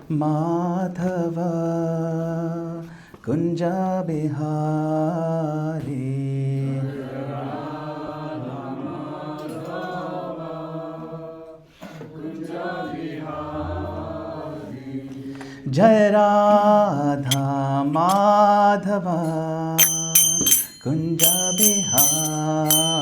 Madhava Kunja Bihari Jai Radha Madhava Kunja Bihari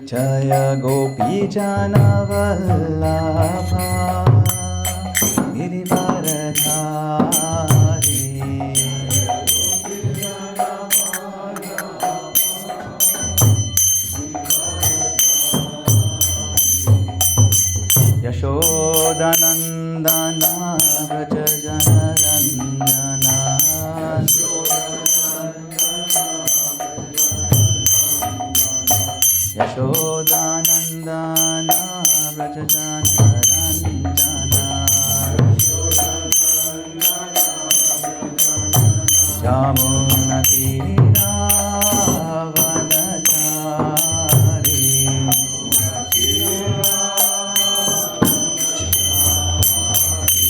Jaya Gopi Jana Vallabha Girivaradhari Yashodanandana Vraja Janarandana Yashodanandana Vraja Janarandana Jamuna Tira Vanachari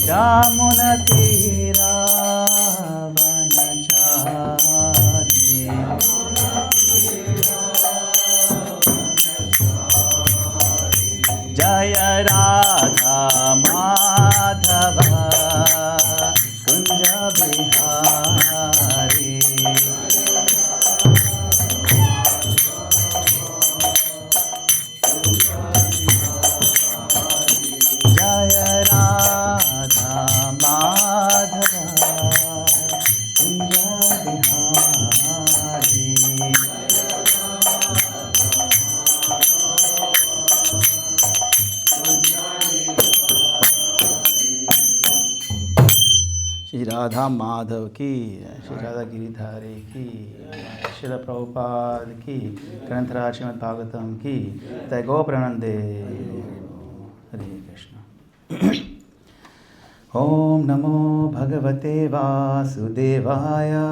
Jamuna Tira Vanachari Jaya Radha Madhava Kunja Bihari Jaya Radha Madhava Kunja Bihari Shri Radha Madhav ki, Shri Radha Giridhari ki, Srila Prabhupada ki, Granthara Srimad Bhagavatam ki, Jai Go Pranande, Hare Krishna. Om Namo Bhagavate Vasudevaya.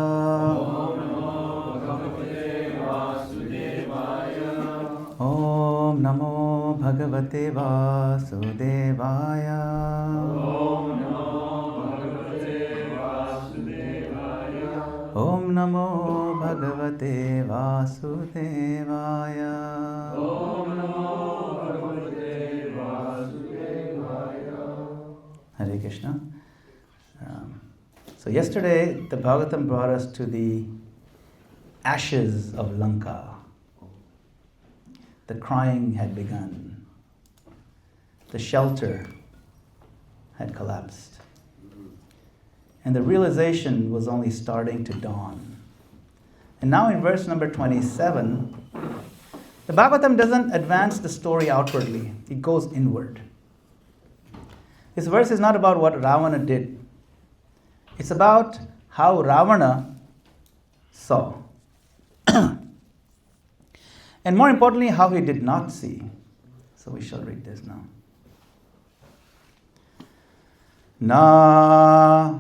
Om Namo Bhagavate Vasudevaya. Om Namo Bhagavate Vasudevaya. Om Namo Bhagavate Vasudevaya. Hare Krishna. So yesterday the Bhagavatam brought us to the ashes of Lanka. The crying had begun. The shelter had collapsed. And the realization was only starting to dawn. And now in verse number 27, the Bhagavatam doesn't advance the story outwardly. It goes inward. This verse is not about what Ravana did. It's about how Ravana saw. And more importantly, how he did not see. So we shall read this now. Na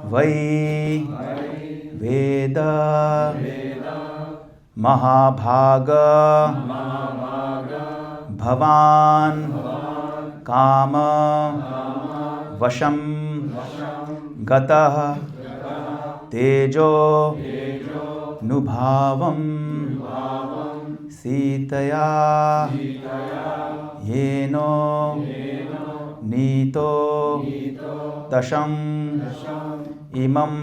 Vai Veda Mahabhaga Bhavan Kama Vasham Gata Tejo Nubhavam Sitaya Yeno Nito Dasham Imam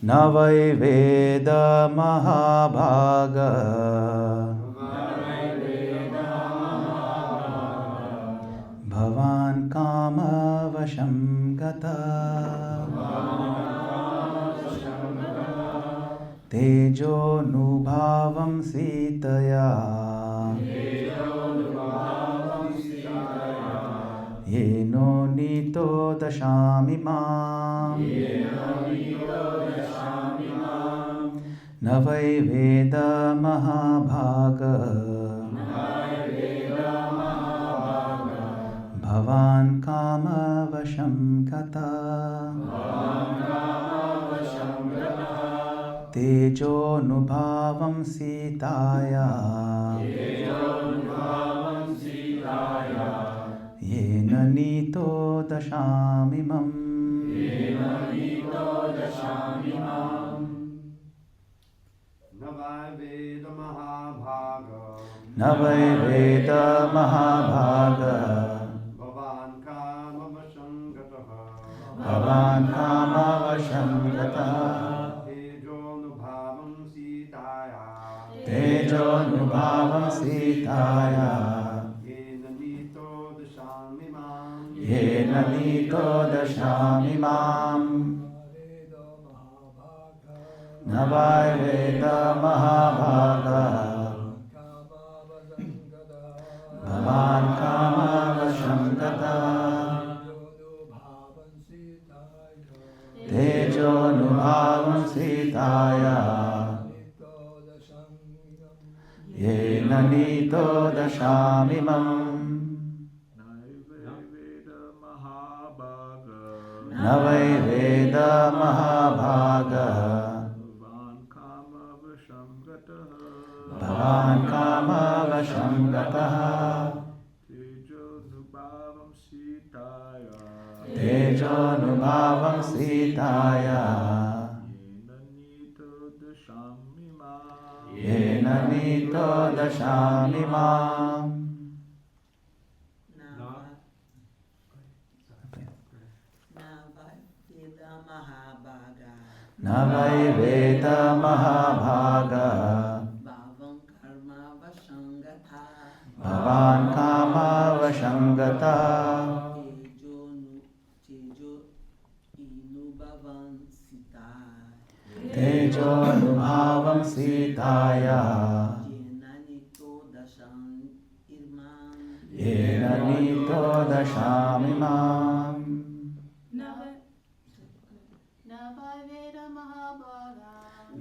Navai Veda Mahabhaga Bhavan Kama Vasham Gata Tejo Nubhavam Sitaya Yeno Nito Dashami Mam Navai Veda Mahabhaga Bhavan Kama Vasham Gata Tejo nubhavam sitaya. Yena nito dashamimam. Navai Veda Mahabhaga. Bhavan Kama Vashamgata. Tejo Nubhavam Sitaya. Yena Nito Dashamimam. Navai Veda Mahabhaga. Bhavan Kama Vashamgata. Tejo Nubhavam Sitaya. Yena Nito Dashamimam. Navai Veda Mahabhaga. Bhavan Kama Vashamgataha. Tejo Nubhavam Sitaya. Yena Nito Dashamimam. Navai Veda Mahabhaga. Bhavan Kama Vashamgata. Tejo Nubhavam Sitaya. Yena Nito Dashamimam.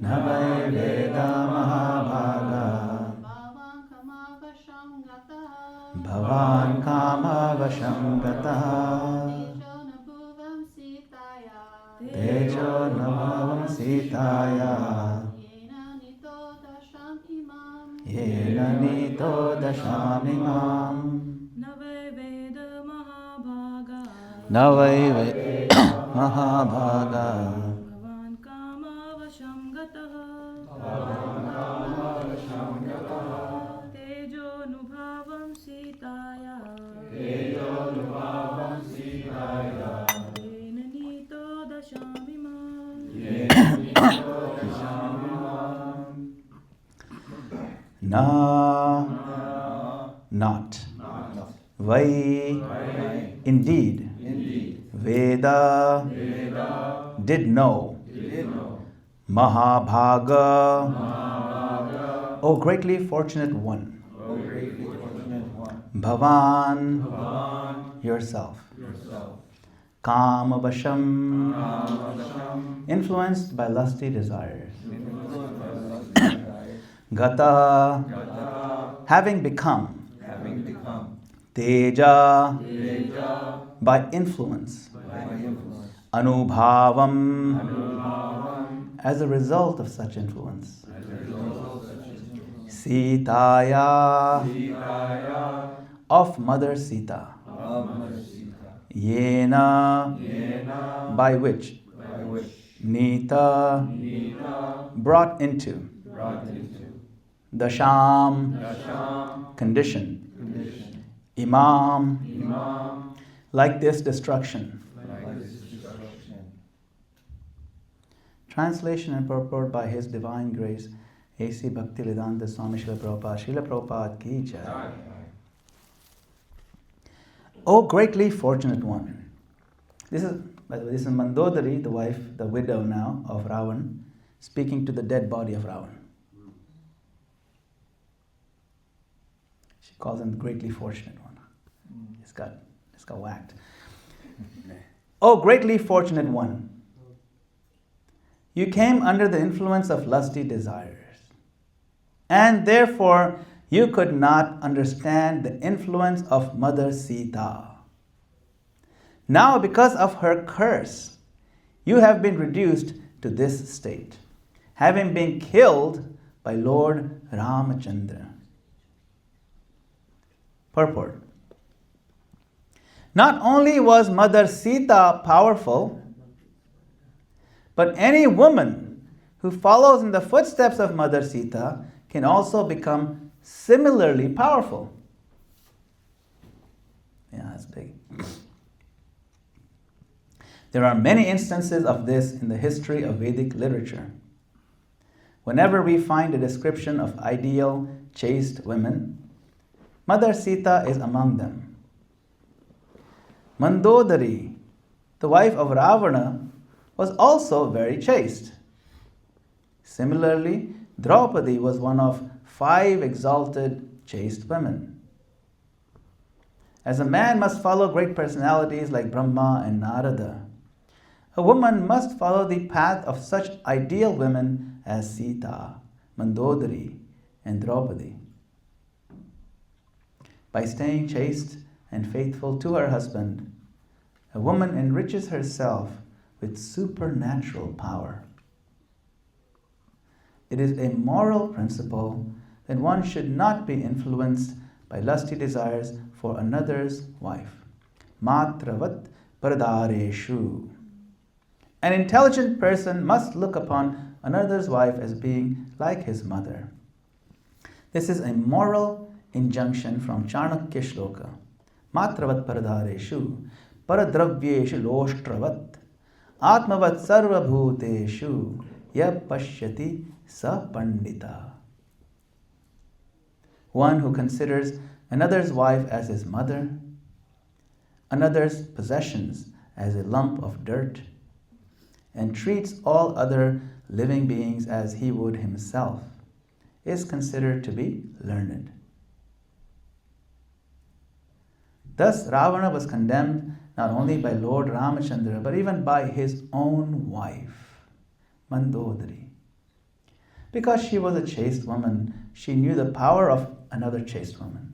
Navai Veda Mahabhaga. Bhavan Kama Vashamgataha. Tejo Nubhavam Sitaya. Yena Nito Dashamimam. Navai Veda Mahabhaga. Tejo Nubhavam Sitaya. Yena Nito Dashamimam. Na, not. Vai, indeed. Veda, did know. Mahabhaga, O greatly fortunate one. Bhavan, yourself. Kamavasham, influenced by lusty desires. Gata, having become. Teja, by influence. Anubhavam, as a result of such influence. Sitaya, of Mother Sita. Yena, by which. Nita, brought into. Dasham, condition. Imam, like this destruction. Translation and purport by His Divine Grace, A.C. Bhaktivedanta Swami Srila Prabhupada. Srila Prabhupada ki jai. O greatly fortunate one. This is, by the way, this is Mandodari, the wife, the widow now of Ravan, speaking to the dead body of Ravan. She calls him the greatly fortunate one. It's got whacked. O greatly fortunate one. You came under the influence of lusty desires, and therefore you could not understand the influence of Mother Sita. Now, because of her curse, you have been reduced to this state. having been killed by Lord Ramachandra. Purport. Not only was Mother Sita powerful, but any woman who follows in the footsteps of Mother Sita can also become similarly powerful. Yeah, that's big. There are many instances of this in the history of Vedic literature. Whenever we find a description of ideal, chaste women, Mother Sita is among them. Mandodari, the wife of Ravana, was also very chaste. Similarly, Draupadi was one of 5 exalted, chaste women. As a man must follow great personalities like Brahma and Narada, a woman must follow the path of such ideal women as Sita, Mandodari, and Draupadi. By staying chaste and faithful to her husband, a woman enriches herself with supernatural power. It is a moral principle that one should not be influenced by lusty desires for another's wife. Matravat paradareshu. An intelligent person must look upon another's wife as being like his mother. This is a moral injunction from Chanakya Shloka. Matravat paradareshu, paradravyeshu loshtravat, atmavat sarvabhuteshu, yap pashyati sa pandita. One who considers another's wife as his mother, another's possessions as a lump of dirt, and treats all other living beings as he would himself, is considered to be learned. Thus, Ravana was condemned not only by Lord Ramachandra, but even by his own wife, Mandodari. Because she was a chaste woman, she knew the power of another chaste woman,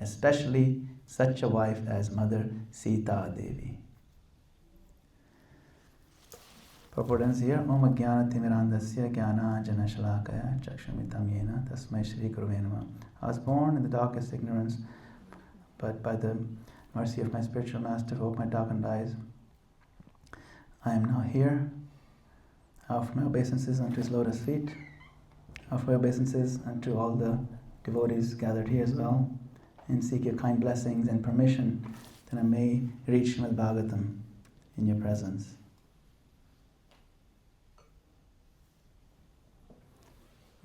especially such a wife as Mother Sita Devi. Purport ends here. Om Jnana Timirandasya Jnana Jana Shalakaya Chakshamitam Yena Tasmai Shri Gurave Namah. I was born in the darkest ignorance, but by the mercy of my spiritual master who opened my darkened eyes, I am now here. I offer my obeisances unto his lotus feet. I offer my obeisances unto all the devotees gathered here as well, and seek your kind blessings and permission that I may reach Srimad Bhagavatam in your presence.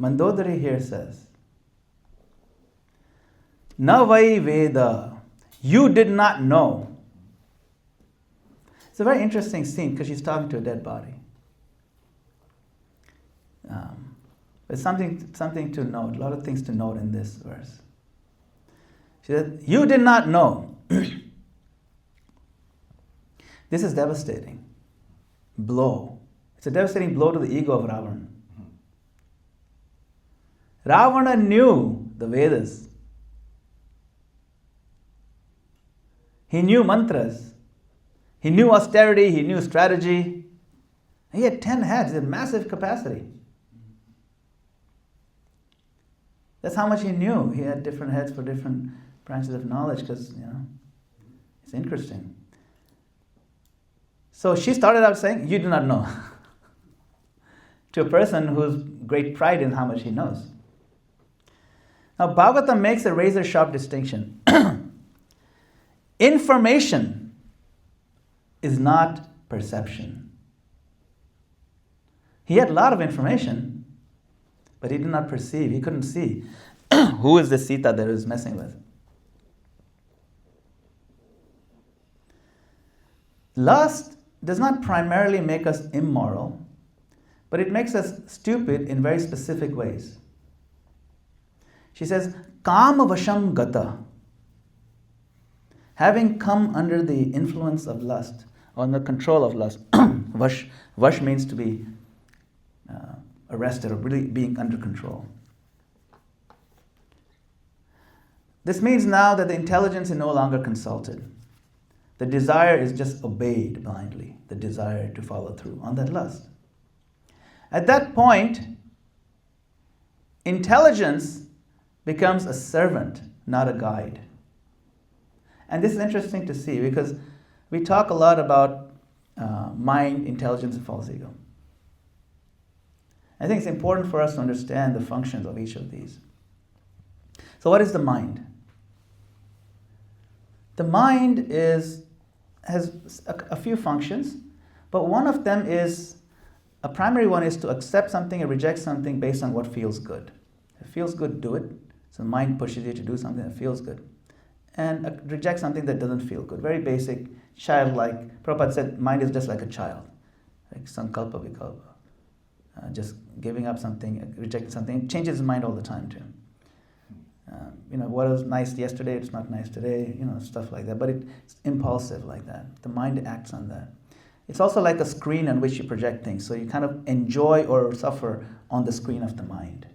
Mandodari here says, Na vai Veda, you did not know. It's a very interesting scene because she's talking to a dead body. There's something to note, a lot of things to note in this verse. She said, you did not know. This is devastating. Blow. It's a devastating blow to the ego of Ravana. Ravana knew the Vedas. He knew mantras. He knew austerity. He knew strategy. He had 10 heads. He had massive capacity. That's how much he knew. He had different heads for different branches of knowledge because, it's interesting. So she started out saying, you do not know. To a person who's great pride in how much he knows. Now, Bhagavatam makes a razor-sharp distinction. Information is not perception. He had a lot of information, but he did not perceive. He couldn't see who is the Sita that he was messing with. Lust does not primarily make us immoral, but it makes us stupid in very specific ways. She says, Kama vasham gata. Having come under the influence of lust, or under control of lust. Vash means to be arrested or really being under control. This means now that the intelligence is no longer consulted. The desire is just obeyed blindly, the desire to follow through on that lust. At that point, intelligence becomes a servant, not a guide. And this is interesting to see because we talk a lot about mind, intelligence, and false ego. I think it's important for us to understand the functions of each of these. So what is the mind? The mind has a few functions, but one of them is, a primary one is to accept something and reject something based on what feels good. If it feels good, do it. So the mind pushes you to do something that feels good. And reject something that doesn't feel good. Very basic, childlike. Prabhupada said mind is just like a child. Like sankalpa vikalpa. Just giving up something, rejecting something. It changes his mind all the time too. What was nice yesterday, it's not nice today, stuff like that. But it's impulsive like that. The mind acts on that. It's also like a screen on which you project things. So you kind of enjoy or suffer on the screen of the mind.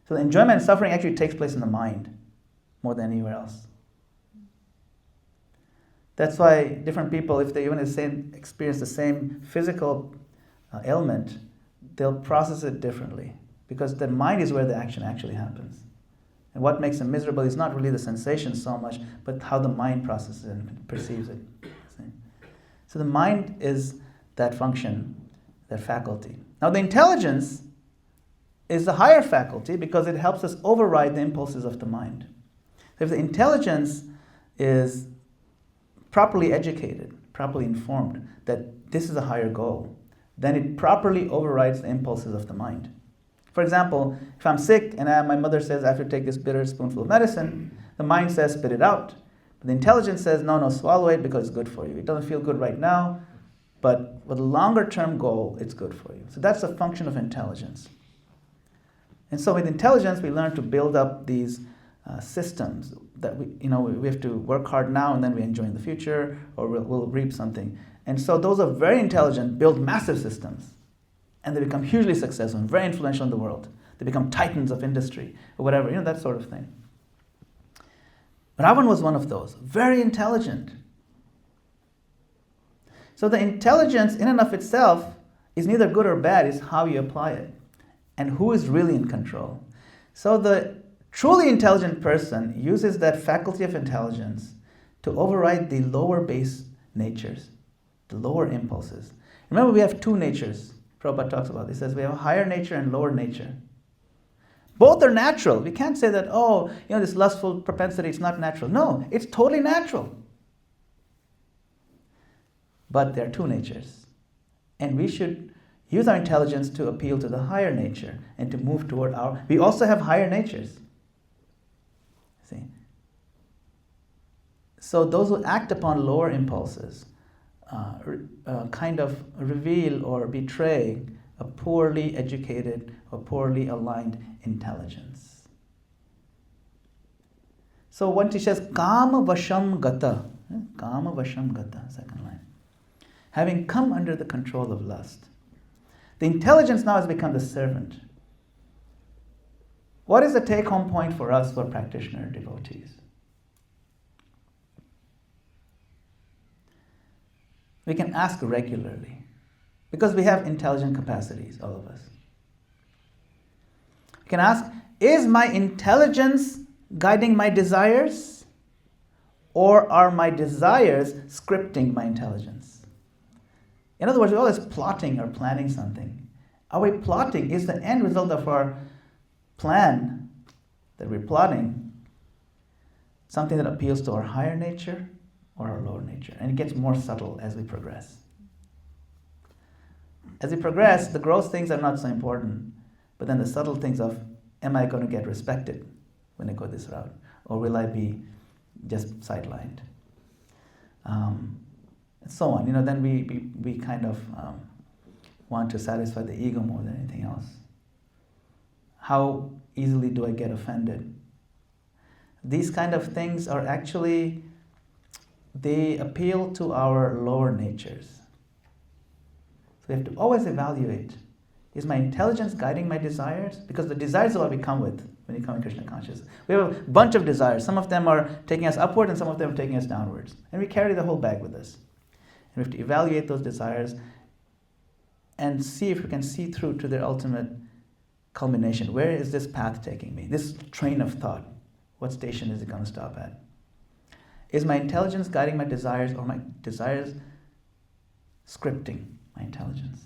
So the enjoyment and suffering actually takes place in the mind more than anywhere else. That's why different people, if they even experience the same physical ailment, they'll process it differently. Because the mind is where the action actually happens. And what makes them miserable is not really the sensation so much, but how the mind processes it and perceives it. So the mind is that function, that faculty. Now the intelligence is the higher faculty because it helps us override the impulses of the mind. So if the intelligence is properly educated, properly informed, that this is a higher goal, then it properly overrides the impulses of the mind. For example, if I'm sick and my mother says I have to take this bitter spoonful of medicine, the mind says spit it out. But the intelligence says no, swallow it because it's good for you. It doesn't feel good right now, but with a longer term goal, it's good for you. So that's a function of intelligence. And so with intelligence, we learn to build up these systems that we have to work hard now and then we enjoy in the future, or we'll reap something. And so those are very intelligent, build massive systems. And they become hugely successful and very influential in the world. They become titans of industry or whatever, that sort of thing. Ravan was one of those, very intelligent. So the intelligence in and of itself is neither good or bad, it's how you apply it and who is really in control. So the truly intelligent person uses that faculty of intelligence to override the lower base natures, the lower impulses. Remember, we have two natures. Prabhupada talks about this. He says we have a higher nature and lower nature. Both are natural. We can't say that, this lustful propensity is not natural. No, it's totally natural. But there are two natures. And we should use our intelligence to appeal to the higher nature and to move toward we also have higher natures. See? So those who act upon lower impulses kind of reveal or betray a poorly educated or poorly aligned intelligence. So one teacher says, Kama Vasham Gata. Kama Vasham Gata, second line. Having come under the control of lust. The intelligence now has become the servant. What is the take-home point for us, for practitioner devotees? We can ask regularly because we have intelligent capacities, all of us. We can ask, is my intelligence guiding my desires, or are my desires scripting my intelligence? In other words, we're always plotting or planning something. Are we plotting? Is the end result of our plan that we're plotting something that appeals to our higher nature or our lower nature? And it gets more subtle as we progress. As we progress, the gross things are not so important, but then the subtle things of, am I going to get respected when I go this route? Or will I be just sidelined? And so on. Then we kind of want to satisfy the ego more than anything else. How easily do I get offended? These kind of things are actually, they appeal to our lower natures. So we have to always evaluate, is my intelligence guiding my desires? Because the desires are what we come with when you come in Krishna consciousness. We have a bunch of desires. Some of them are taking us upward and some of them are taking us downwards. And we carry the whole bag with us. And we have to evaluate those desires and see if we can see through to their ultimate culmination. Where is this path taking me? This train of thought. What station is it going to stop at? Is my intelligence guiding my desires, or my desires scripting my intelligence?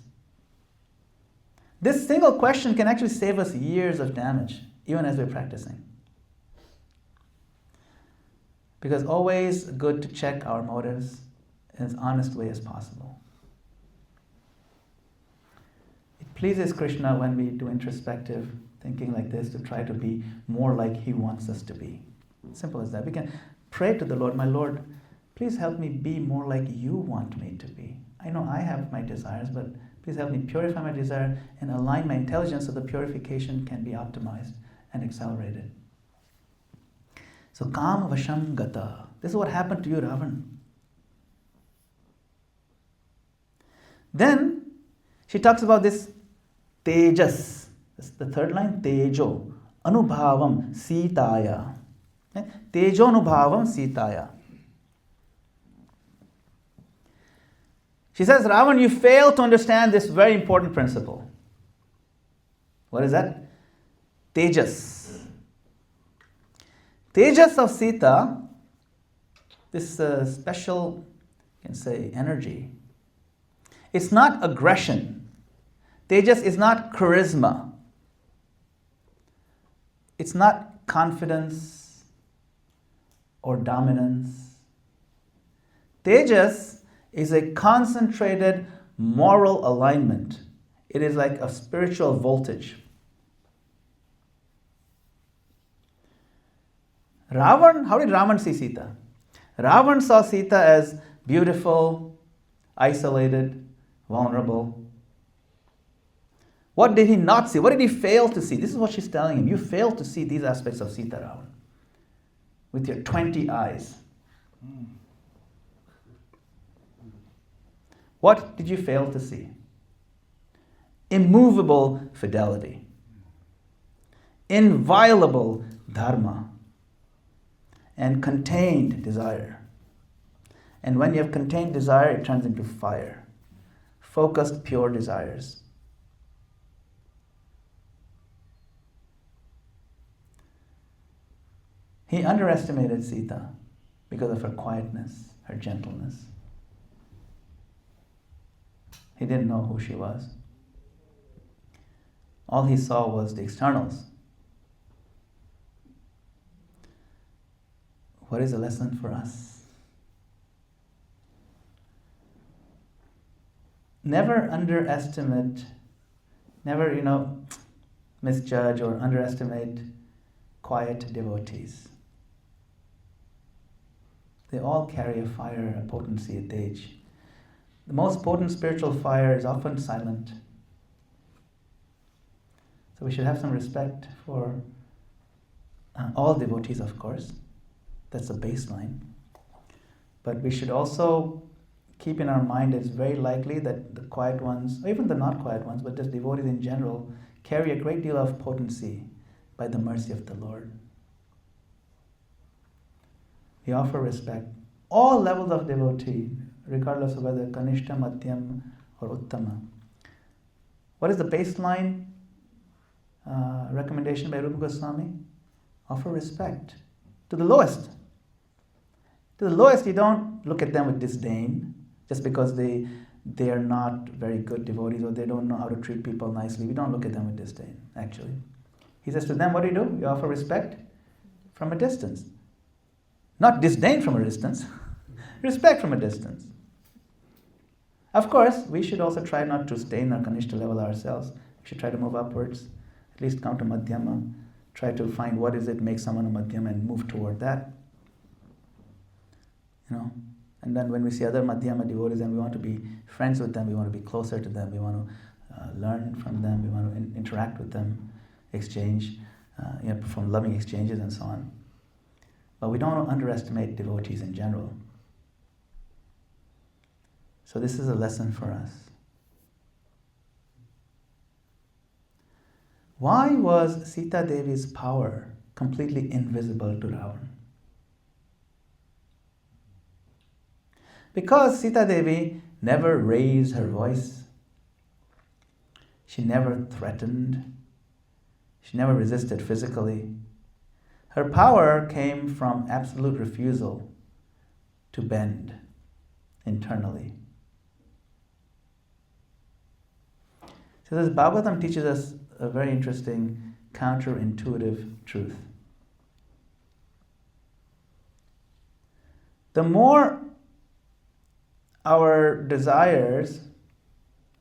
This single question can actually save us years of damage, even as we're practicing. Because always good to check our motives in as honest way as possible. It pleases Krishna when we do introspective thinking like this to try to be more like He wants us to be. Simple as that. We can pray to the Lord, my Lord, please help me be more like You want me to be. I know I have my desires, but please help me purify my desire and align my intelligence so the purification can be optimized and accelerated. So, Kam Vasham Gata. This is what happened to you, Ravan. Then, she talks about this Tejas. This is the third line, Tejo. Anubhavam Sitaya. Tejo Anubhavam Sitaya. She says, Ravan, you fail to understand this very important principle. What is that? Tejas. Tejas of Sita, this special, you can say, energy. It's not aggression. Tejas is not charisma. It's not confidence or dominance. Tejas is a concentrated moral alignment. It is like a spiritual voltage. Ravan, how did Ravan see Sita? Ravan saw Sita as beautiful, isolated, vulnerable. What did he not see? What did he fail to see? This is what she's telling him. You failed to see these aspects of Sita, Ravan, with your 20 eyes. What did you fail to see? Immovable fidelity, inviolable dharma, and contained desire. And when you have contained desire, it turns into fire. Focused, pure desires. He underestimated Sita because of her quietness, her gentleness. He didn't know who she was. All he saw was the externals. What is a lesson for us? Never underestimate, never, misjudge or underestimate quiet devotees. They all carry a fire, a potency, a tej. The most potent spiritual fire is often silent. So we should have some respect for all devotees, of course. That's the baseline. But we should also keep in our mind it's very likely that the quiet ones, or even the not quiet ones, but just devotees in general, carry a great deal of potency by the mercy of the Lord. We offer respect. All levels of devotee, regardless of whether Kanishta, Madhyam, or Uttama. What is the baseline recommendation by Rupa Goswami? Offer respect to the lowest. To the lowest, you don't look at them with disdain just because they are not very good devotees or they don't know how to treat people nicely. We don't look at them with disdain, actually. He says to them, what do? You offer respect from a distance. Not disdain from a distance, respect from a distance. Of course, we should also try not to stay in our Kanishta level ourselves. We should try to move upwards, at least come to Madhyama, try to find what is it makes someone a Madhyama and move toward that. And then when we see other Madhyama devotees and we want to be friends with them, we want to be closer to them, we want to learn from them, we want to interact with them, exchange, perform loving exchanges and so on. But we don't underestimate devotees in general. So this is a lesson for us. Why was Sita Devi's power completely invisible to Ravan? Because Sita Devi never raised her voice. She never threatened. She never resisted physically. Her power came from absolute refusal to bend internally. So this Bhagavatam teaches us a very interesting counterintuitive truth. The more our desires,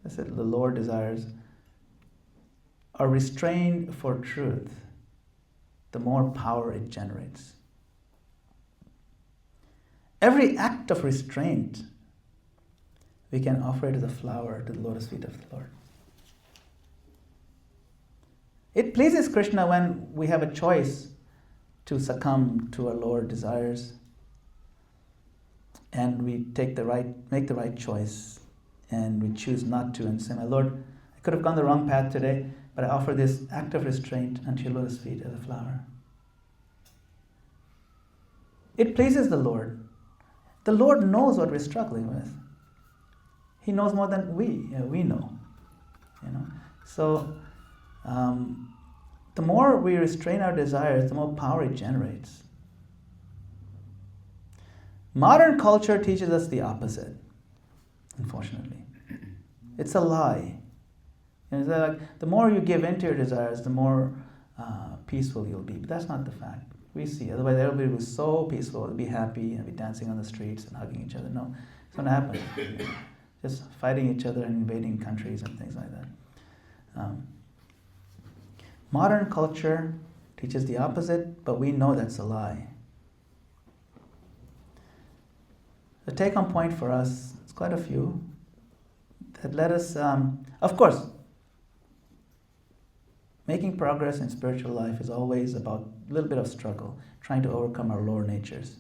I said the lower desires, are restrained for truth, the more power it generates. Every act of restraint, we can offer it as a flower to the lotus feet of the Lord. It pleases Krishna when we have a choice to succumb to our lower desires, and we make the right choice, and we choose not to, and say, my Lord, I could have gone the wrong path today, but I offer this act of restraint unto your lotus feet as a flower. It pleases the Lord. The Lord knows what we're struggling with. He knows more than we know. So the more we restrain our desires, the more power it generates. Modern culture teaches us the opposite, unfortunately. It's a lie. It's like the more you give in to your desires, the more peaceful you'll be. But that's not the fact. We see. Otherwise, everybody was so peaceful, they'll be happy and be dancing on the streets and hugging each other. No, it's not happening. Just fighting each other and invading countries and things like that. Modern culture teaches the opposite, but we know that's a lie. The take-home point for us, it's quite a few, that let us, of course, making progress in spiritual life is always about a little bit of struggle, trying to overcome our lower natures.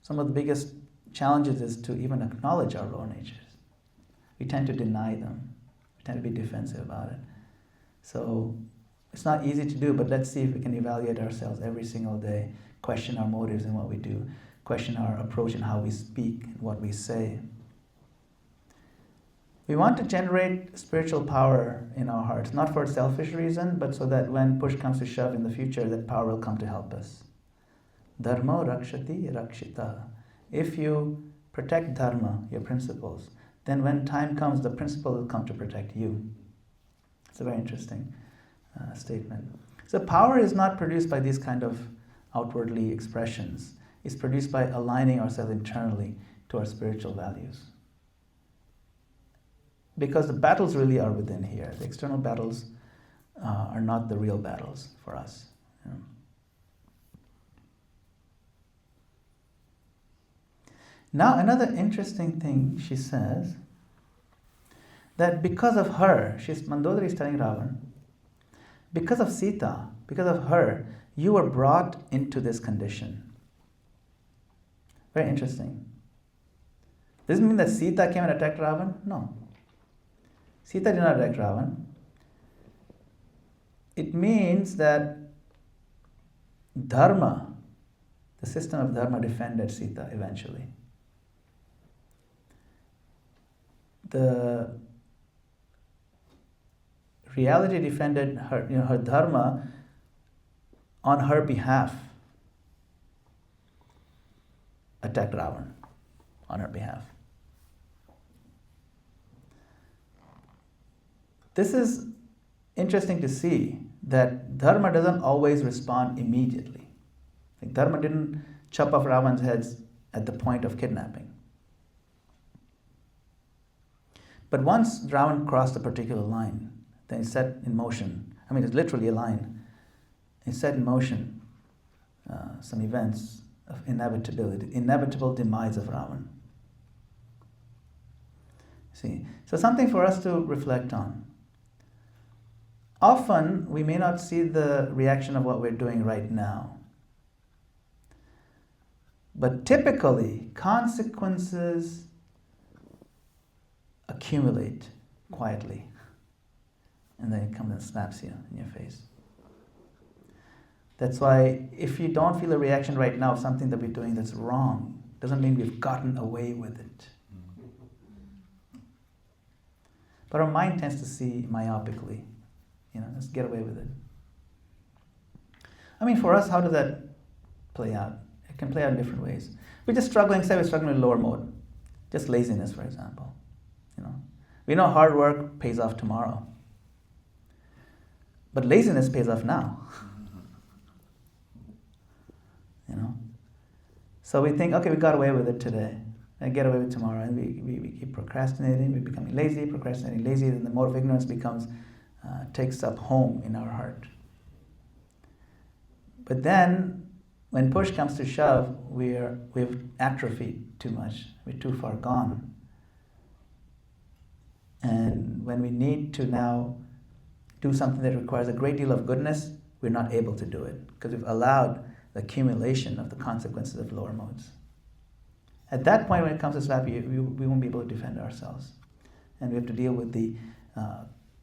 Some of the biggest challenges is to even acknowledge our lower natures. We tend to deny them. We tend to be defensive about it. So it's not easy to do, but let's see if we can evaluate ourselves every single day, question our motives in what we do, question our approach in how we speak and what we say. We want to generate spiritual power in our hearts, not for a selfish reason, but so that when push comes to shove in the future, that power will come to help us. Dharma rakshati rakshita. If you protect dharma, your principles, then when time comes, the principle will come to protect you. It's a very interesting statement. So power is not produced by these kind of outwardly expressions. It's produced by aligning ourselves internally to our spiritual values. Because the battles really are within here. The external battles are not the real battles for us. Now, another interesting thing she says, that because of her, Mandodari is telling Ravan, because of Sita, because of her, you were brought into this condition. Very interesting. Does it mean that Sita came and attacked Ravan? No. Sita did not attack Ravan. It means that Dharma, the system of Dharma, defended Sita eventually. The reality defended her, her Dharma on her behalf, attacked Ravan on her behalf. This is interesting to see that Dharma doesn't always respond immediately. Like Dharma didn't chop off Ravan's heads at the point of kidnapping. But once Ravan crossed a particular line, then he set in motion. I mean, it's literally a line. He set in motion some events of inevitable demise of Ravan. See, so something for us to reflect on. Often, we may not see the reaction of what we're doing right now. But typically, consequences accumulate quietly. And then it comes and slaps you in your face. That's why if you don't feel a reaction right now of something that we're doing that's wrong, doesn't mean we've gotten away with it. But our mind tends to see myopically. Let's get away with it. I mean, for us, how does that play out? It can play out in different ways. We're struggling with lower mode. Just laziness, for example. We know hard work pays off tomorrow. But laziness pays off now. So we think, okay, we got away with it today. And get away with it tomorrow. And we keep procrastinating. We're becoming lazy, procrastinating, lazy. And the mode of ignorance takes up home in our heart. But then, when push comes to shove, we've atrophied too much. We're too far gone. And when we need to now do something that requires a great deal of goodness, we're not able to do it because we've allowed the accumulation of the consequences of lower modes. At that point, when it comes to swapi, we won't be able to defend ourselves. And we have to deal with the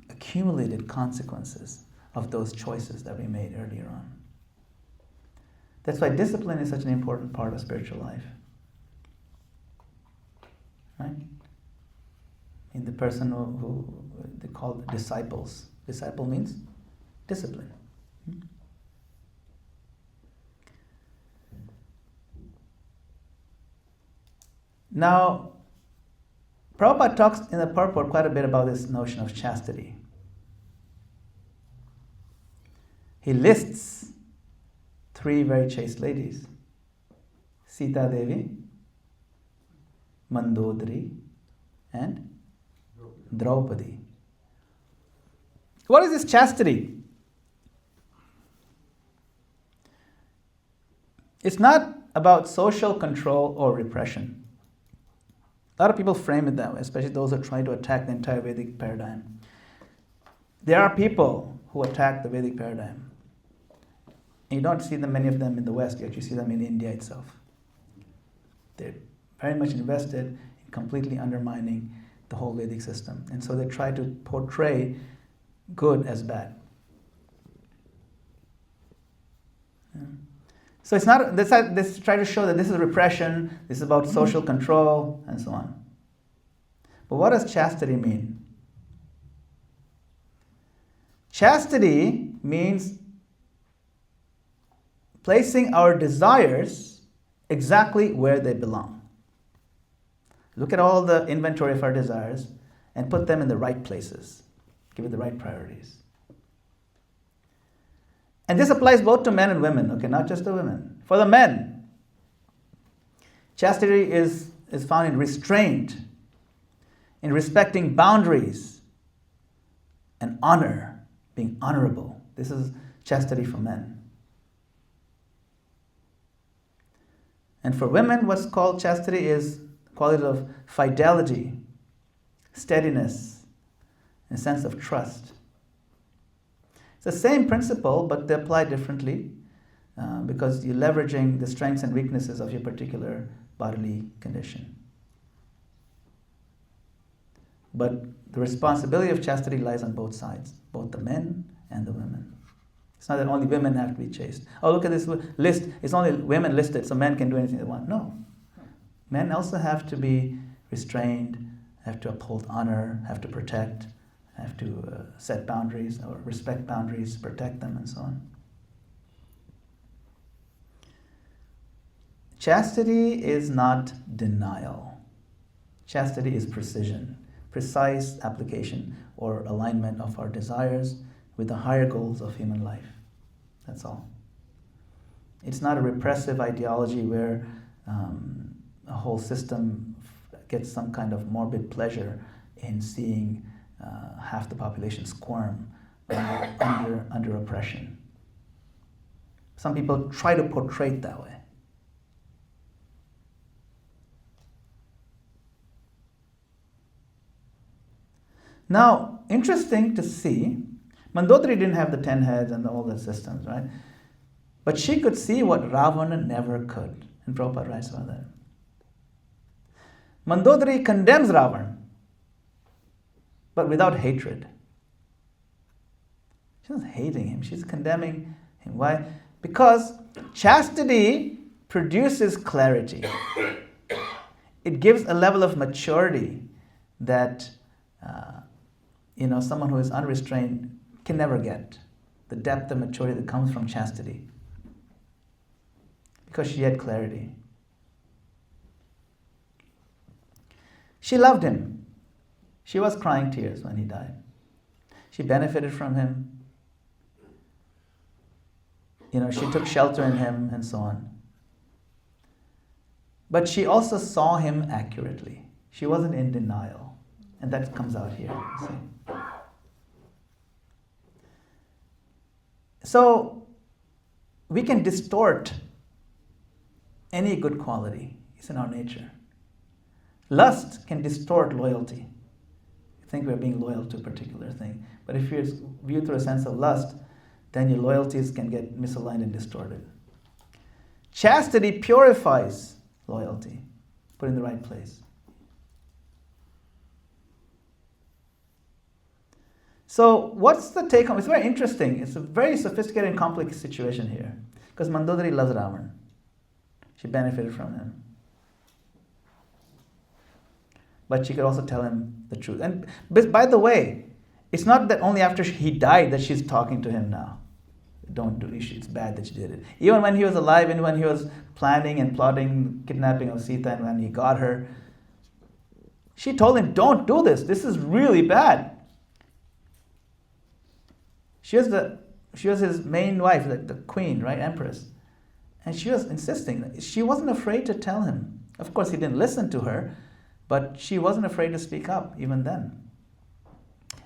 accumulated consequences of those choices that we made earlier on. That's why discipline is such an important part of spiritual life. Right? In the person who they call disciples. Disciple means discipline. Now, Prabhupada talks in the purport quite a bit about this notion of chastity. He lists 3 very chaste ladies: Sita Devi, Mandodari, and Draupadi. What is this chastity? It's not about social control or repression. A lot of people frame it that way, especially those who are trying to attack the entire Vedic paradigm. There are people who attack the Vedic paradigm. And you don't see many of them in the West, you actually see them in India itself. They're very much invested in completely undermining the whole Vedic system. And so they try to portray good as bad. Yeah. So it's not, this try to show that this is repression, this is about social control, and so on. But what does chastity mean? Chastity means placing our desires exactly where they belong. Look at all the inventory of our desires and put them in the right places. Give it the right priorities. And this applies both to men and women, okay, not just the women. For the men, chastity is found in restraint, in respecting boundaries, and honor, being honorable. This is chastity for men. And for women, what's called chastity is quality of fidelity, steadiness, and a sense of trust. It's the same principle, but they apply differently because you're leveraging the strengths and weaknesses of your particular bodily condition. But the responsibility of chastity lies on both sides, both the men and the women. It's not that only women have to be chaste. Oh, look at this list. It's only women listed, so men can do anything they want. No. Men also have to be restrained, have to uphold honor, have to protect, have to set boundaries or respect boundaries, protect them, and so on. Chastity is not denial. Chastity is precision, precise application or alignment of our desires with the higher goals of human life. That's all. It's not a repressive ideology where a whole system gets some kind of morbid pleasure in seeing half the population squirm under oppression. Some people try to portray it that way. Now, interesting to see, Mandodari didn't have the 10 heads and all the systems, right? But she could see what Ravana never could. And Prabhupada writes about that. Mandodari condemns Ravana, but without hatred. She's not hating him, she's condemning him. Why? Because chastity produces clarity. It gives a level of maturity that someone who is unrestrained can never get the depth of maturity that comes from chastity. Because she had clarity. She loved him. She was crying tears when he died. She benefited from him. She took shelter in him and so on. But she also saw him accurately. She wasn't in denial. And that comes out here, you see. So, we can distort any good quality. It's in our nature. Lust can distort loyalty. You think we're being loyal to a particular thing. But if you're viewed through a sense of lust, then your loyalties can get misaligned and distorted. Chastity purifies loyalty, put in the right place. So what's the take home? It's very interesting. It's a very sophisticated and complex situation here. Because Mandodari loves Ravan. She benefited from him. But she could also tell him the truth. And by the way, it's not that only after he died that she's talking to him now. Don't do it. It's bad that she did it. Even when he was alive and when he was planning and plotting kidnapping of Sita and when he got her, she told him, don't do this. This is really bad. She was his main wife, the queen, right, empress. And she was insisting. She wasn't afraid to tell him. Of course, he didn't listen to her, but she wasn't afraid to speak up even then.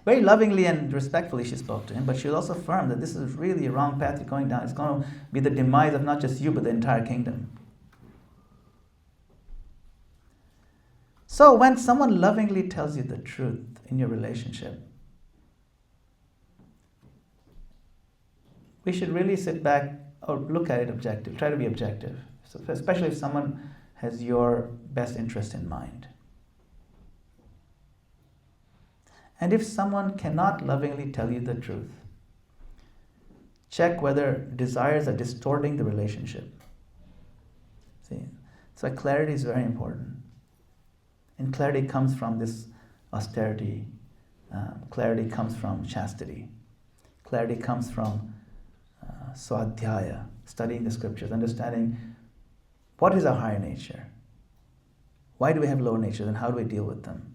Very lovingly and respectfully she spoke to him, but she was also firm that this is really a wrong path you're going down. It's going to be the demise of not just you, but the entire kingdom. So when someone lovingly tells you the truth in your relationship, we should really sit back or look at it objective, try to be objective, so especially if someone has your best interest in mind. And if someone cannot lovingly tell you the truth, check whether desires are distorting the relationship. See, so clarity is very important. And clarity comes from this austerity. Clarity comes from chastity. Clarity comes from swadhyaya, studying the scriptures, understanding what is our higher nature. Why do we have lower nature, and how do we deal with them?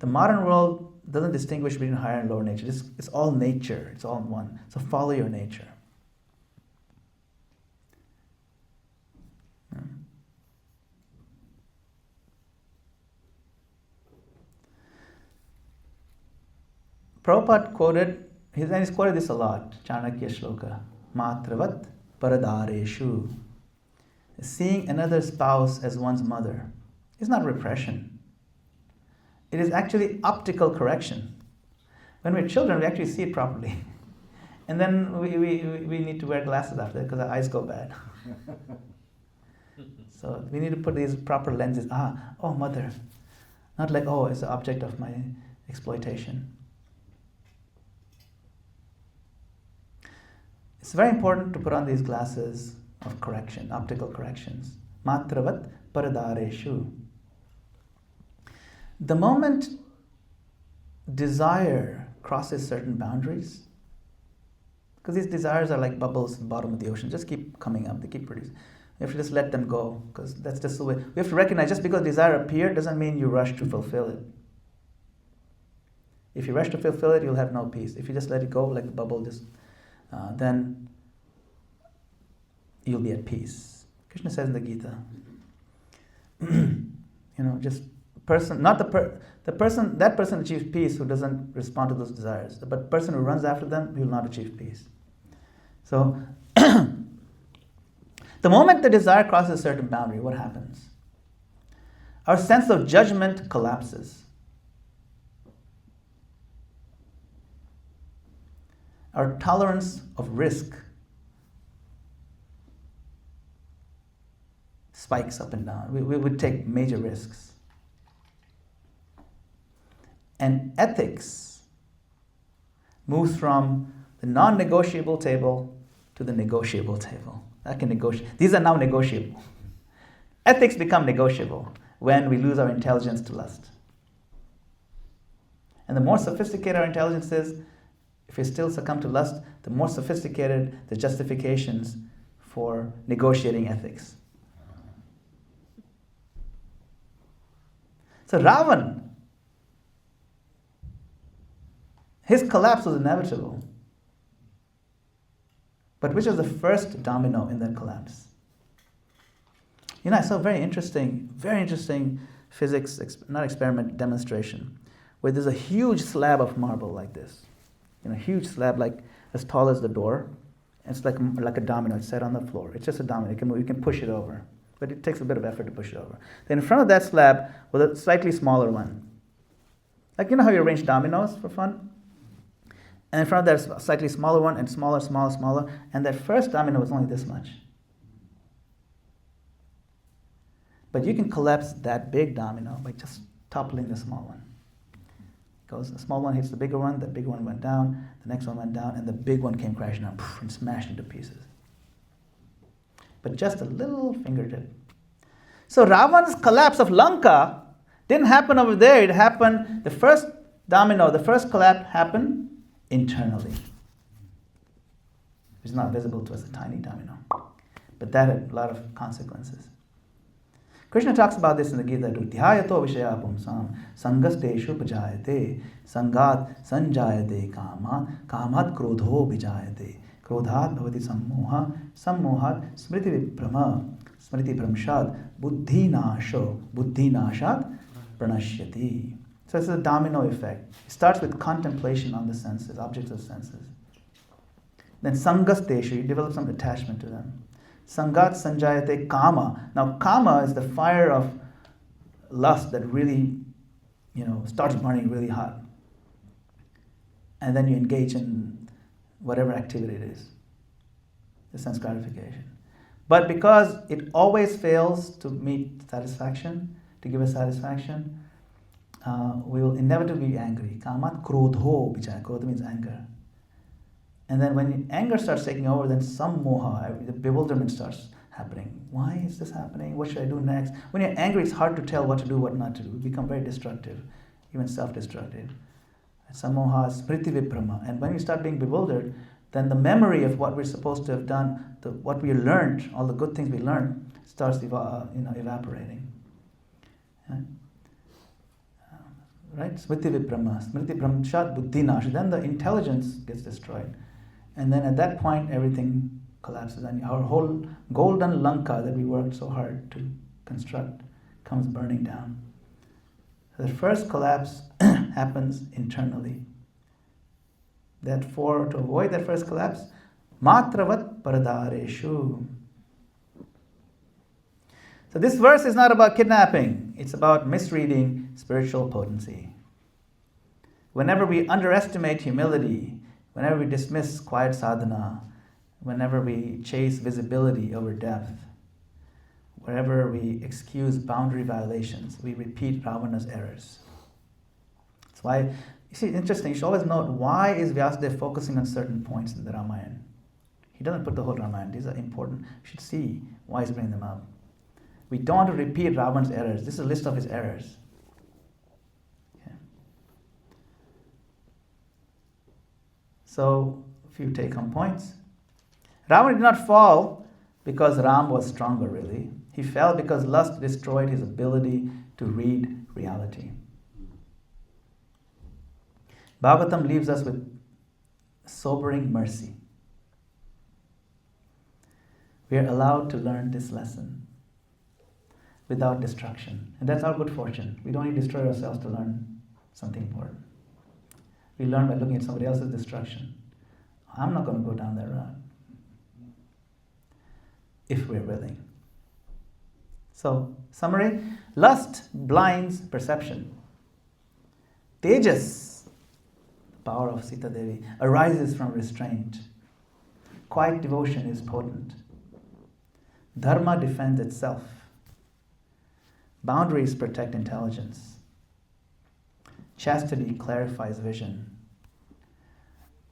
The modern world doesn't distinguish between higher and lower nature. It's all nature. It's all one. So follow your nature. Prabhupada quoted, he's quoted this a lot, Chanakya Shloka, Matravat Paradareshu. Seeing another spouse as one's mother is not repression. It is actually optical correction. When we're children, we actually see it properly. And then we need to wear glasses after that because our eyes go bad. So we need to put these proper lenses. Oh, mother. Not like, oh, it's the object of my exploitation. It's very important to put on these glasses of correction, optical corrections. Matravat paradareshu. The moment desire crosses certain boundaries, because these desires are like bubbles at the bottom of the ocean, just keep coming up, they keep producing. We have to just let them go, because that's just the way. We have to recognize just because desire appeared doesn't mean you rush to fulfill it. If you rush to fulfill it, you'll have no peace. If you just let it go, like the bubble, then you'll be at peace. Krishna says in the Gita, just person, not the person, that person achieves peace who doesn't respond to those desires. But the person who runs after them, he will not achieve peace. So, the moment the desire crosses a certain boundary, what happens? Our sense of judgment collapses. Our tolerance of risk spikes up and down. We would take major risks. And ethics moves from the non-negotiable table to the negotiable table. I can negotiate. These are now negotiable. Ethics become negotiable when we lose our intelligence to lust. And the more sophisticated our intelligence is, if we still succumb to lust, the more sophisticated the justifications for negotiating ethics. So Ravan, his collapse was inevitable. But which was the first domino in that collapse? I saw a very interesting physics, not experiment, demonstration, where there's a huge slab of marble like this. Huge slab like as tall as the door. It's like a domino. It's set on the floor. It's just a domino. You can push it over. But it takes a bit of effort to push it over. Then in front of that slab was a slightly smaller one. Like how you arrange dominoes for fun? And in front of that, a slightly smaller one, and smaller, smaller, smaller. And that first domino was only this much. But you can collapse that big domino by just toppling the small one. Because the small one hits the bigger one went down, the next one went down, and the big one came crashing down and smashed into pieces. But just a little fingertip. So Ravan's collapse of Lanka didn't happen over there. It happened, the first domino, the first collapse happened internally. It's not visible to us, a tiny domino. But that had a lot of consequences. Krishna talks about this in the Gita. Dhyayato vishaya pumsam sangasteshu pajayate sangat sanjayate kamat krodho vijayate krodhat bhavati sammohat smriti pramshad buddhi nashat pranashyati. So it's a domino effect. It starts with contemplation on the senses, objects of senses. Then sangasteshu, you develop some attachment to them. Sangat sanjayate kama. Now kama is the fire of lust that really, starts burning really hot. And then you engage in whatever activity it is. The sense gratification. But because it always fails to meet satisfaction, to give us satisfaction, we will inevitably be angry. Kamat krodho vijaya. Krodha means anger. And then when anger starts taking over, then some moha, the bewilderment starts happening. Why is this happening? What should I do next? When you're angry, it's hard to tell what to do, what not to do. We become very destructive, even self-destructive. Sammoha, smriti viprama. And when we start being bewildered, then the memory of what we're supposed to have done, what we learned, all the good things we learned, starts evaporating. Right? Smriti viprama, smriti pramshat buddhi nash. Then the intelligence gets destroyed. And then at that point, everything collapses. And our whole golden Lanka that we worked so hard to construct comes burning down. The first collapse happens internally. Therefore, to avoid that first collapse, matravat paradareshu. So this verse is not about kidnapping. It's about misreading spiritual potency. Whenever we underestimate humility, whenever we dismiss quiet sadhana, whenever we chase visibility over depth, wherever we excuse boundary violations, we repeat Ravana's errors. That's why, you see, interesting, you should always note, why is Vyasadeva focusing on certain points in the Ramayana? He doesn't put the whole Ramayana. These are important. You should see why he's bringing them up. We don't want to repeat Ravana's errors. This is a list of his errors. Okay. So, a few take-home points. Ravana did not fall because Ram was stronger, really. He fell because lust destroyed his ability to read reality. Bhagavatam leaves us with sobering mercy. We are allowed to learn this lesson without destruction. And that's our good fortune. We don't need to destroy ourselves to learn something important. We learn by looking at somebody else's destruction. I'm not going to go down that road. If we're willing. So, summary, lust blinds perception. Tejas, the power of Sita Devi, arises from restraint. Quiet devotion is potent. Dharma defends itself. Boundaries protect intelligence. Chastity clarifies vision.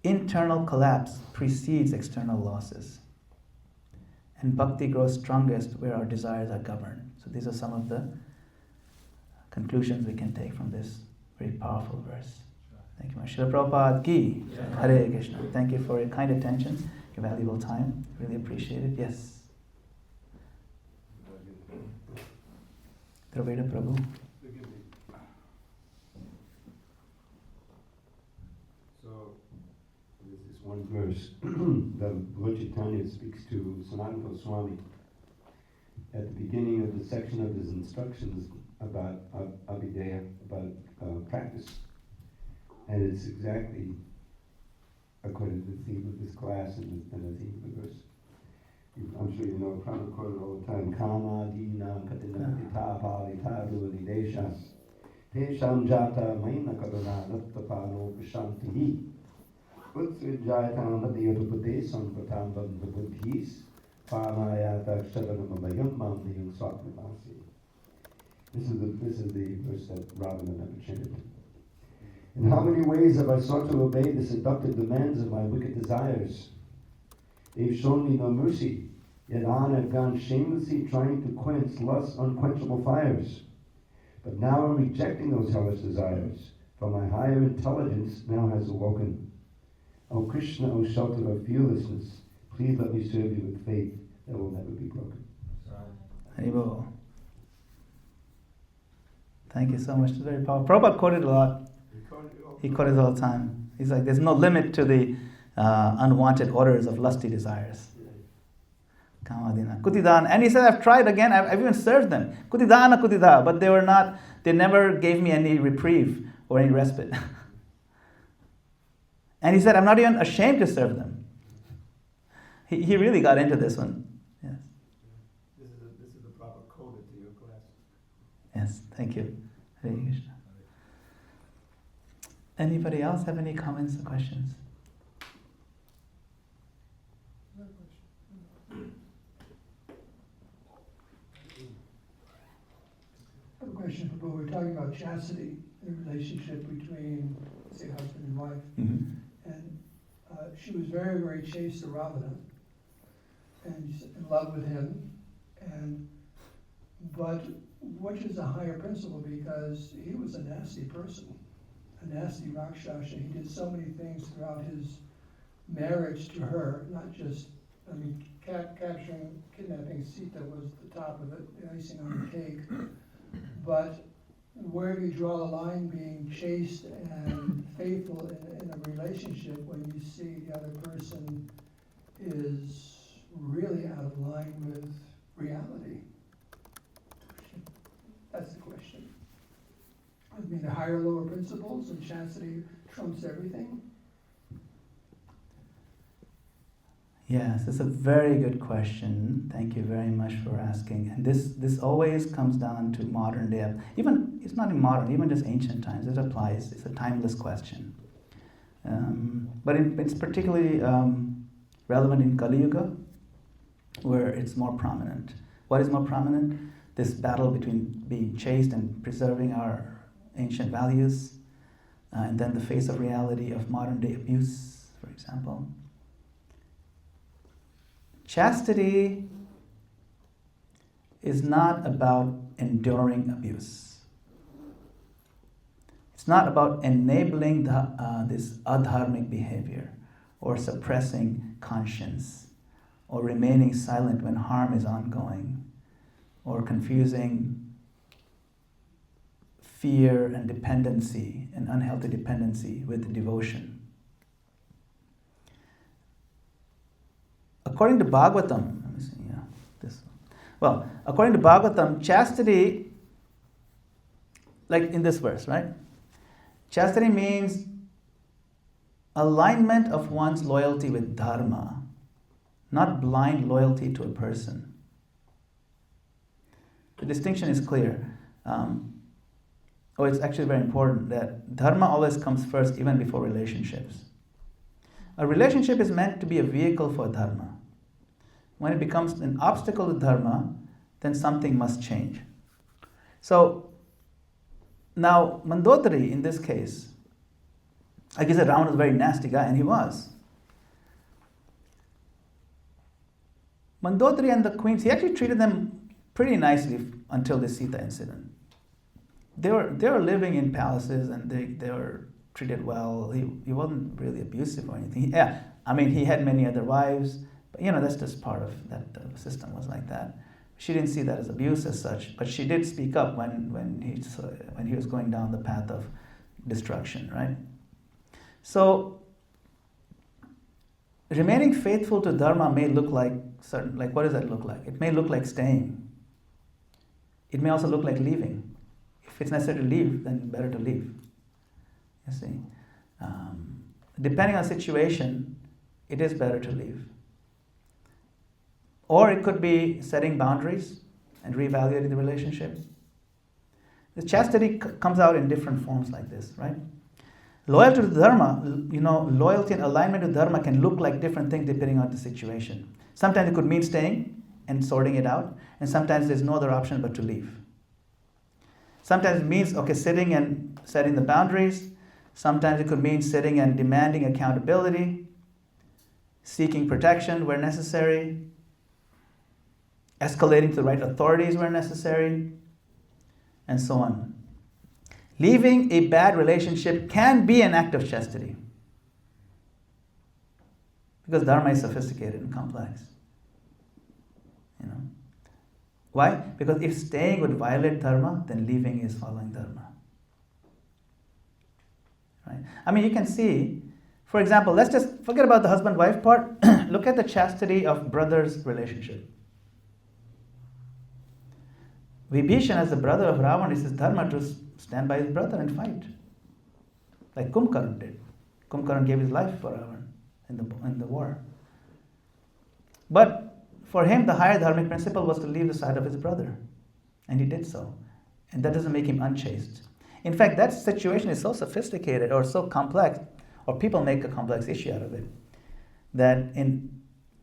Internal collapse precedes external losses. And bhakti grows strongest where our desires are governed. So these are some of the conclusions we can take from this very powerful verse. Srila Prabhupada ki. Hare Krishna. Thank you for your kind attention, your valuable time. Really appreciate it. Yes. Draveda Prabhu. So, this is one verse that Lord Chaitanya speaks to Sanatana Goswami at the beginning of the section of his instructions about Abhideya, about practice. And it's exactly according to the theme of this class and the theme of the verse. I'm sure you know, Prabhupada quoted all the time, Kama dina katinapita palita duvani desha tesham jata maina kadana nattapano prashantihi utsvijayata nadiyatupate sampratam bandhabuddhis pamayata kshavanamabayam mamniyam swapnavasi. This is the verse that Ravana never chanted. In how many ways have I sought to obey the seductive demands of my wicked desires? They've shown me no mercy, yet on I've gone shamelessly trying to quench lust's unquenchable fires. But now I'm rejecting those hellish desires, for my higher intelligence now has awoken. O Krishna, O shelter of fearlessness, please let me serve you with faith that will never be broken. Haribol. Thank you so much. It's very powerful. Prabhupada quoted a lot. He quoted all the time. He's like, there's no limit to the unwanted orders of lusty desires. Kamadina. Kutidan. And he said, I've tried again, I've even served them. Kutidana kutida. But they never gave me any reprieve or any respite. And he said, I'm not even ashamed to serve them. He really got into this one. Yes. This is the proper coda to your class. Yes, thank you. Hare Krishna. Anybody else have any comments or questions? I have a question for Bo. We're talking about chastity, the relationship between, say, husband and wife. Mm-hmm. And she was very, very chaste to Ravana, and she's in love with him. But which is a higher principle, because he was a nasty person, a nasty Rakshasa. He did so many things throughout his marriage to her, not just, capturing, kidnapping Sita was the top of it, the icing on the cake. But where do you draw the line being chaste and faithful in a relationship when you see the other person is really out of line with reality? That's the question. The higher lower principles and chastity trumps everything? Yes, it's a very good question. Thank you very much for asking. And this always comes down to modern day. Even, it's not in modern, even just ancient times, it applies. It's a timeless question. But it's particularly relevant in Kali Yuga, where it's more prominent. What is more prominent? This battle between being chaste and preserving our ancient values, and then the face of reality of modern day abuse, for example. Chastity is not about enduring abuse. It's not about enabling this adharmic behavior or suppressing conscience or remaining silent when harm is ongoing or confusing fear and dependency and unhealthy dependency with devotion. According to Bhagavatam, let me see, this one. Well, according to Bhagavatam, chastity, like in this verse, right? Chastity means alignment of one's loyalty with dharma, not blind loyalty to a person. The distinction is clear. It's actually very important that dharma always comes first, even before relationships. A relationship is meant to be a vehicle for dharma. When it becomes an obstacle to dharma, then something must change. So, now Mandodari, in this case, like I said, Ravana was a very nasty guy, and he was. Mandodari and the queens, he actually treated them pretty nicely until the Sita incident. They were living in palaces, and they were treated well. He wasn't really abusive or anything. Yeah, I mean, he had many other wives, but that's just part of that. The system was like that. She didn't see that as abuse as such, but she did speak up when he was going down the path of destruction, right? So, remaining faithful to dharma may look like what does that look like? It may look like staying. It may also look like leaving. If it's necessary to leave, then better to leave. You see, depending on the situation, it is better to leave. Or it could be setting boundaries and reevaluating the relationship. The chastity comes out in different forms like this, right? Loyalty to dharma, loyalty and alignment to dharma can look like different things depending on the situation. Sometimes it could mean staying and sorting it out, and sometimes there's no other option but to leave. Sometimes it means, sitting and setting the boundaries. Sometimes it could mean sitting and demanding accountability, seeking protection where necessary, escalating to the right authorities where necessary, and so on. Leaving a bad relationship can be an act of chastity, because dharma is sophisticated and complex. Why? Because if staying would violate dharma, then leaving is following dharma. Right? I mean, you can see, for example, let's just forget about the husband-wife part. Look at the chastity of brothers' relationship. Vibhishan, as the brother of Ravana, it is dharma to stand by his brother and fight, like Kumbhakarna did. Kumbhakarna gave his life for Ravana in the war. But for him, the higher dharmic principle was to leave the side of his brother, and he did so. And that doesn't make him unchaste. In fact, that situation is so sophisticated or so complex, or people make a complex issue out of it, that in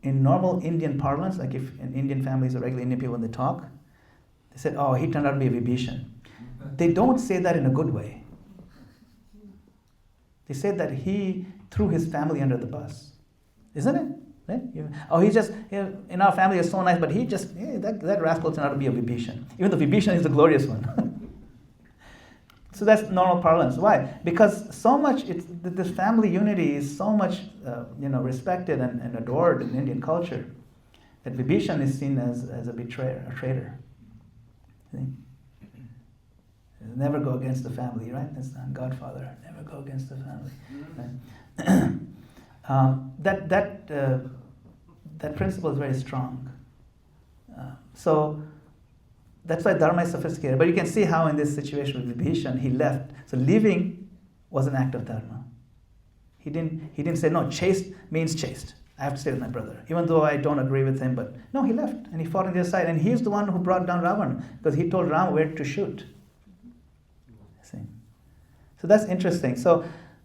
normal Indian parlance, like if in Indian families or regular Indian people, when they talk, they said, oh, he turned out to be a Vibhishan. They don't say that in a good way. They say that he threw his family under the bus. Isn't it? Right? He just, in our family is so nice, but he just, that rascal turned out to be a Vibhishan. Even though Vibhishan is the glorious one. So that's normal parlance. Why? Because so much, this family unity is so much, respected and adored in Indian culture, that Vibhishan is seen as a betrayer, a traitor. See? Never go against the family, right? That's the Godfather. Never go against the family. Right? That principle is very strong. So that's why dharma is sophisticated. But you can see how in this situation with Vibhishan, he left. So leaving was an act of dharma. He didn't say, no, chaste means chaste. I have to stay with my brother, even though I don't agree with him. But no, he left and he fought on the other side. And he's the one who brought down Ravana, because he told Rama where to shoot. See? So that's interesting. So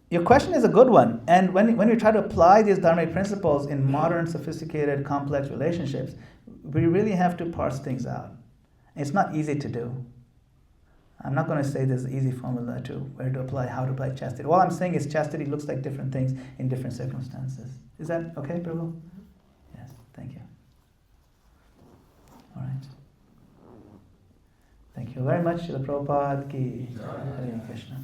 your question is a good one. And when you try to apply these dharmic principles in modern, sophisticated, complex relationships, we really have to parse things out. It's not easy to do. I'm not going to say there's an easy formula to where to apply, how to apply chastity. All I'm saying is chastity looks like different things in different circumstances. Is that okay, Prabhu? Yes, thank you. All right. Thank you very much. Srila Prabhupada ki Hare Krishna.